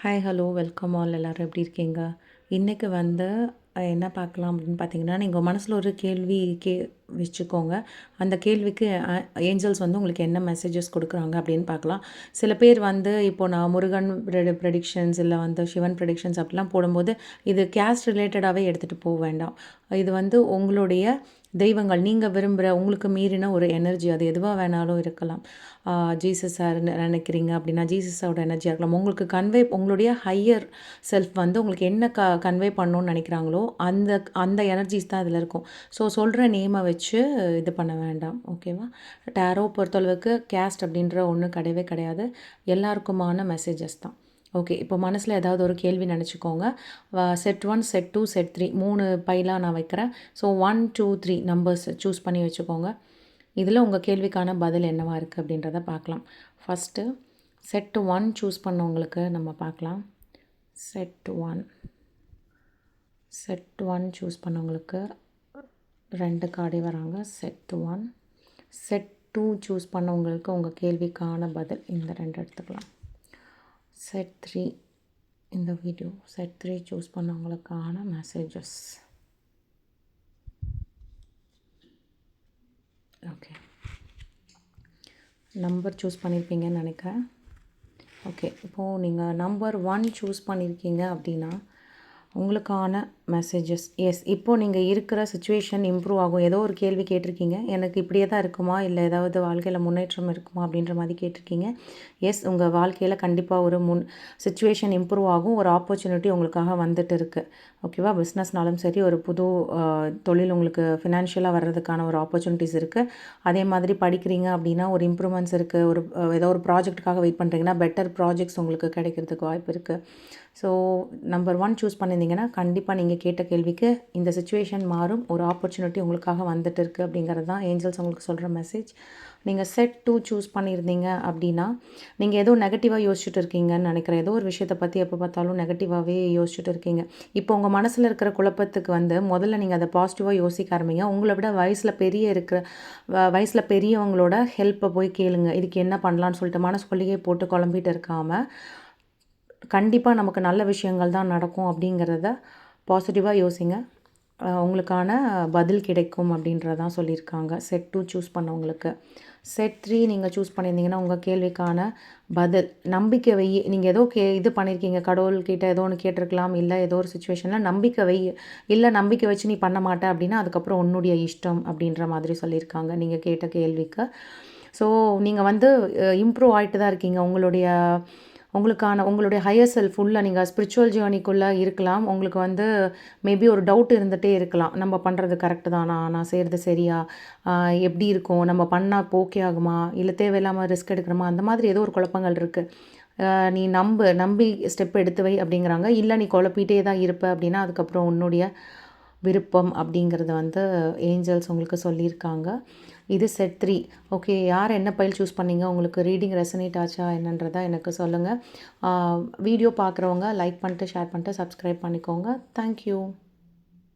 Hi hello welcome all எல்லோரும் எப்படி இருக்கீங்க? இன்றைக்கி வந்து என்ன பார்க்கலாம் அப்படின்னு பார்த்தீங்கன்னா, நீங்கள் மனசில் ஒரு கேள்வி வச்சுக்கோங்க. அந்த கேள்விக்கு ஏஞ்சல்ஸ் வந்து உங்களுக்கு என்ன மெசேஜஸ் கொடுக்குறாங்க அப்படின்னு பார்க்கலாம். சில பேர் வந்து இப்போ நான் முருகன் ப்ரெடிக்ஷன்ஸ் இல்லை வந்து சிவன் ப்ரெடிக்ஷன்ஸ் அப்படிலாம் போடும்போது இது கேஸ்ட் ரிலேட்டடாகவே எடுத்துகிட்டு போக வேண்டாம். இது வந்து உங்களுடைய தெய்வங்கள் நீங்கள் விரும்புகிற உங்களுக்கு மீறின ஒரு எனர்ஜி, அது எதுவாக வேணாலும் இருக்கலாம். ஜீசஸ் சார் நினைக்கிறீங்க அப்படின்னா ஜீசஸோட எனர்ஜியாக இருக்கலாம். உங்களுக்கு உங்களுடைய ஹையர் செல்ஃப் வந்து உங்களுக்கு என்ன கன்வே பண்ணணும்னு நினைக்கிறாங்களோ அந்த அந்த எனர்ஜிஸ் தான் இதில் இருக்கும். ஸோ சொல்கிற நேமை வச்சு இது பண்ண வேண்டாம். ஓகேவா? டேரோ பொறுத்தளவுக்கு கேஸ்ட் அப்படின்ற ஒன்று கிடையவே கிடையாது. எல்லாருக்குமான மெசேஜஸ் தான். ஓகே. இப்போ மனசில் ஏதாவது ஒரு கேள்வி நினச்சிக்கோங்க. செட் 1, செட் 2, செட் 3 3 பைலாக நான் வைக்கிறேன். ஸோ 1, 2, 3 நம்பர்ஸ் சூஸ் பண்ணி வச்சுக்கோங்க. இதில் உங்கள் கேள்விக்கான பதில் என்னவாக இருக்குது அப்படின்றத பார்க்கலாம். ஃபஸ்ட்டு செட் 1 சூஸ் பண்ணவங்களுக்கு நம்ம பார்க்கலாம். செட் 1 சூஸ் பண்ணவங்களுக்கு 2 கார்டே வராங்க. செட் 1. செட் 2 சூஸ் பண்ணவங்களுக்கு உங்கள் கேள்விக்கான பதில் இந்த 2 எடுத்துக்கலாம். செட் 3 இந்த வீடியோ. செட் 3 சூஸ் பண்ணவங்களுக்கான மெசேஜஸ். ஓகே, நம்பர் சூஸ் பண்ணியிருப்பீங்கன்னு நினைக்கிறேன். ஓகே, இப்போது நீங்கள் நம்பர் 1 சூஸ் பண்ணியிருக்கீங்க அப்படின்னா உங்களுக்கான மெசேஜஸ். எஸ், இப்போது நீங்கள் இருக்கிற சுச்சுவேஷன் இம்ப்ரூவ் ஆகும். ஏதோ ஒரு கேள்வி கேட்டிருக்கீங்க, எனக்கு இப்படியே தான் இருக்குமா இல்லை ஏதாவது வாழ்க்கையில் முன்னேற்றம் இருக்குமா அப்படின்ற மாதிரி கேட்டிருக்கீங்க. எஸ், உங்கள் வாழ்க்கையில் கண்டிப்பாக ஒரு சுச்சுவேஷன் இம்ப்ரூவ் ஆகும். ஒரு ஆப்பர்ச்சுனிட்டி உங்களுக்காக வந்துட்டு இருக்குது. ஓகேவா? பிஸ்னஸ்னாலும் சரி, ஒரு புது தொழில் உங்களுக்கு ஃபினான்ஷியலாக வர்றதுக்கான ஒரு ஆப்பர்ச்சுனிட்டிஸ் இருக்குது. அதே மாதிரி படிக்கிறீங்க அப்படின்னா ஒரு இம்ப்ரூவ்மெண்ட்ஸ் இருக்குது. ஒரு ஏதோ ஒரு ப்ராஜெக்ட்டுக்காக வெயிட் பண்ணுறீங்கன்னா பெட்டர் ப்ராஜெக்ட்ஸ் உங்களுக்கு கிடைக்கிறதுக்கு வாய்ப்பு இருக்குது. ஸோ நம்பர் 1 சூஸ் பண்ணியிருந்தீங்கன்னா கண்டிப்பாக நீங்கள் கேட்ட கேள்விக்கு இந்த சுச்சுவேஷன் மாறும். ஒரு ஆப்பர்ச்சுனிட்டி உங்களுக்காக வந்துட்டு இருக்குது அப்படிங்கிறது தான் ஏஞ்சல்ஸ் உங்களுக்கு சொல்கிற மெசேஜ். நீங்கள் செட் 2 சூஸ் பண்ணியிருந்தீங்க அப்படின்னா நீங்கள் ஏதோ நெகட்டிவாக யோசிச்சுட்டு இருக்கீங்கன்னு நினைக்கிறேன். ஏதோ ஒரு விஷயத்தை பற்றி எப்போ பார்த்தாலும் நெகட்டிவாகவே யோசிச்சுட்டு இருக்கீங்க. இப்போ உங்கள் மனசில் இருக்கிற குழப்பத்துக்கு வந்து முதல்ல நீங்கள் அதை பாசிட்டிவாக யோசிக்க ஆரம்பிங்க. உங்களை விட வயசில் பெரியவங்களோட ஹெல்ப்பை போய் கேளுங்க. இதுக்கு என்ன பண்ணலான்னு சொல்லிட்டு மனசுக்குள்ளேயே போட்டு குழம்பிட்டு இருக்காமல் கண்டிப்பாக நமக்கு நல்ல விஷயங்கள் தான் நடக்கும் அப்படிங்கிறத பாசிட்டிவாக யோசிங்க. உங்களுக்கான பதில் கிடைக்கும் அப்படின்றதான் சொல்லியிருக்காங்க செட் 2 சூஸ் பண்ணவங்களுக்கு. செட் 3 நீங்கள் சூஸ் பண்ணியிருந்தீங்கன்னா உங்கள் கேள்விக்கான பதில் நம்பிக்கை வை. நீங்கள் ஏதோ இது பண்ணியிருக்கீங்க, கடவுள்கிட்ட ஏதோ ஒன்று கேட்டிருக்கலாம், இல்லை ஏதோ ஒரு சுச்சுவேஷனில் நம்பிக்கை வை. இல்லை நம்பிக்கை வச்சு நீ பண்ண மாட்டே அப்படின்னா அதுக்கப்புறம் உன்னுடைய இஷ்டம் அப்படின்ற மாதிரி சொல்லியிருக்காங்க நீங்கள் கேட்ட கேள்விக்கு. ஸோ நீங்கள் வந்து இம்ப்ரூவ் ஆகிட்டு தான் இருக்கீங்க. உங்களுடைய ஹையர் செல்ஃப் உள்ள நீங்கள் ஸ்பிரிச்சுவல் ஜேர்னிக்குள்ளே இருக்கலாம். உங்களுக்கு வந்து மேபி ஒரு டவுட் இருந்துகிட்டே இருக்கலாம். நம்ம பண்ணுறது கரெக்டு தானா, நான் செய்கிறது சரியா, எப்படி இருக்கும், நம்ம பண்ணால் ஓகே ஆகுமா, இல்லை தேவையில்லாமல் ரிஸ்க் எடுக்கணுமா, அந்த மாதிரி ஏதோ ஒரு குழப்பங்கள் இருக்குது. நீ நம்பி ஸ்டெப் எடுத்து வை அப்படிங்கிறாங்க. இல்லை நீ குழப்பிகிட்டே தான் இருப்ப அப்படின்னா அதுக்கப்புறம் உன்னுடைய விருப்பம் அப்படிங்கிறத வந்து ஏஞ்சல்ஸ் உங்களுக்கு சொல்லியிருக்காங்க. இது செட் 3. ஓகே, யார் என்ன பைல் சூஸ் பண்ணீங்க, உங்களுக்கு ரீடிங் ரெசனேட் ஆச்சா என்னன்றதை எனக்கு சொல்லுங்கள். வீடியோ பார்க்குறவங்க லைக் பண்ணிட்டு ஷேர் பண்ணிட்டு சப்ஸ்கிரைப் பண்ணிக்கோங்க. தேங்க்யூ.